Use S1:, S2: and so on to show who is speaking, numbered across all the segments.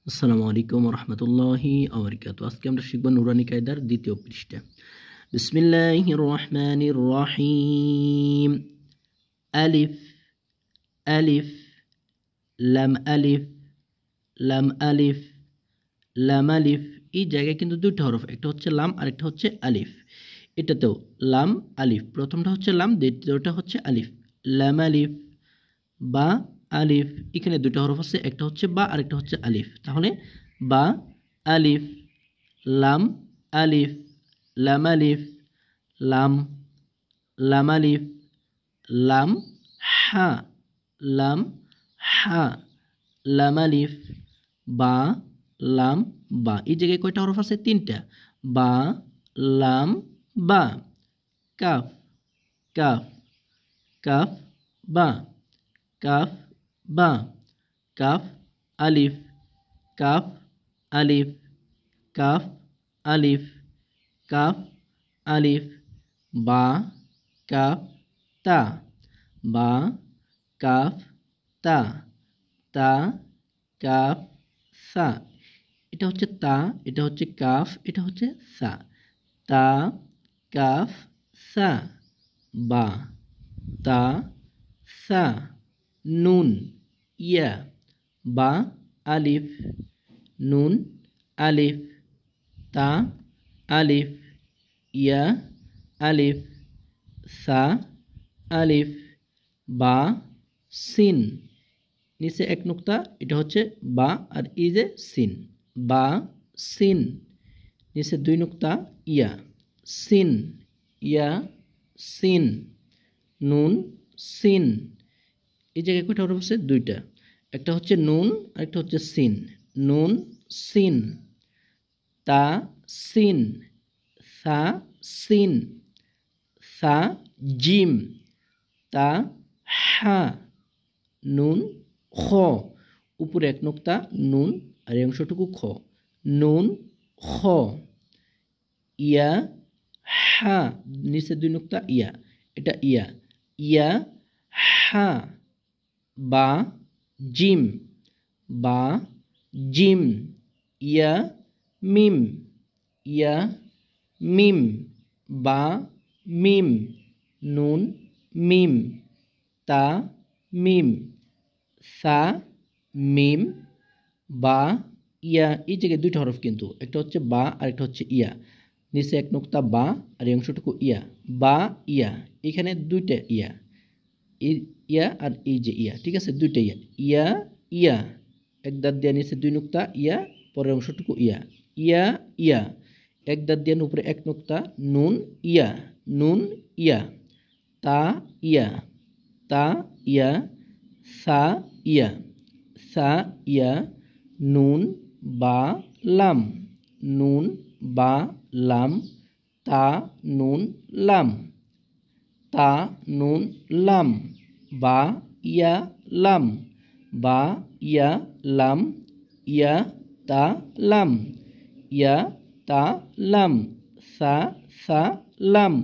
S1: আসসালামু আলাইকুম রহমতুল্লাহি আবরকাত। আজকে আমরা শিখব নুরানি কায়দার দ্বিতীয় পৃষ্ঠা। বিসমিল্লাহির রহমানির রহিম। আলিফ আলিফ লাম আলিফ লাম আলিফ লাম আলিফ। এই জায়গায় কিন্তু দুটো হরফ, একটা হচ্ছে লাম আর একটা হচ্ছে আলিফ। এটাতেও লাম আলিফ, প্রথমটা হচ্ছে লাম, দ্বিতীয়টা হচ্ছে আলিফ। লাম আলিফ বা আলিফ, এখানে দুটো হরফ আছে, একটা হচ্ছে বা আর একটা হচ্ছে আলিফ। তাহলে বা আলিফ, লাম আলিফ, লাম আলিফ, লাম, লাম আলিফ, লাম হা, লাম হা, লাম আলিফ, বা লাম বা। এই জায়গায় কয়টা হরফ আছে? তিনটা। বা লাম বা। কাফ কাফ কাফ বা, কাফ বা, কাফ আলিফ, কাফ আলিফ, কাফ আলিফ, কাফ আলিফ, বা কাফ তা, বা কাফ তা, তা কাফ সা। এটা হচ্ছে তা, এটা হচ্ছে কাফ, এটা হচ্ছে সা। তা কাফ সা, বা, তা সা। নুন ইয়া, বা আলিফ, নুন আলিফ, তা আলিফ, ইয়া আলিফ, সা আলিফ, বা সিন। নিচে এক নুক্তা, এটা হচ্ছে বা আর ই যে সিন, বা সিন। নিচে দুই নুক্তা, ইয়া সিন, ইয়া সিন, নুন সিন। এই জায়গায় কয়টা হরফ আছে? দুইটা, একটা হচ্ছে নুন আর একটা হচ্ছে সিন। নুন সিন, তা সিন, সা সিন, সা জিম, তা হা, নুন খ। উপরে এক নুক্তা নুন আর এই অংশটুকু খ। নুন খ, ইয়া হা, নিচে দুই নুক্তা ইয়া, এটা ইয়া, ইয়া হা, বা জিম, বা জিম, ইয়া মিম, ইয়া মিম, বা মিম, নুন মিম, তা মিম, সা মিম, বা ইয়া। এই জায়গায় দুইটা হরফ কিন্তু, একটা হচ্ছে বা আর একটা হচ্ছে ইয়া। নিচে এক নুক্তা বা আর এই অংশটুকু ইয়া, বা ইয়া। এখানে দুইটা ইয়া, ইয়া আর এই যে ইয়া, ঠিক আছে, দুইটা ইয়া। ইয়া ইয়া, এক দাঁত দিয়া নিচে দুই নুক্তা ইয়া, পরের অংশটুকু ইয়া, ইয়া ইয়া। এক দাঁত দিয়া উপরে এক নুক্তা নুন ইয়া, নুন ইয়া। তা ইয়া, তা ইয়া, সা ইয়া, সা ইয়া। নুন বা লাম, নুন বা লাম, তা নুন লাম, তা নুন লাম, বা ইয়া লাম, বা ইয়া লাম, ইয়া তা লাম, ইয়া তা লাম, সা সা লাম।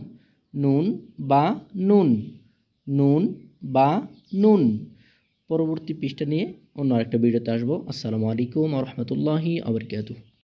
S1: নুন বা নুন, নুন বা নুন। পরবর্তী পৃষ্ঠা নিয়ে অন্য আরেকটা ভিডিওতে আসবো। আসসালামু আলাইকুম ওয়া রাহমাতুল্লাহি ওয়া বারাকাতুহু।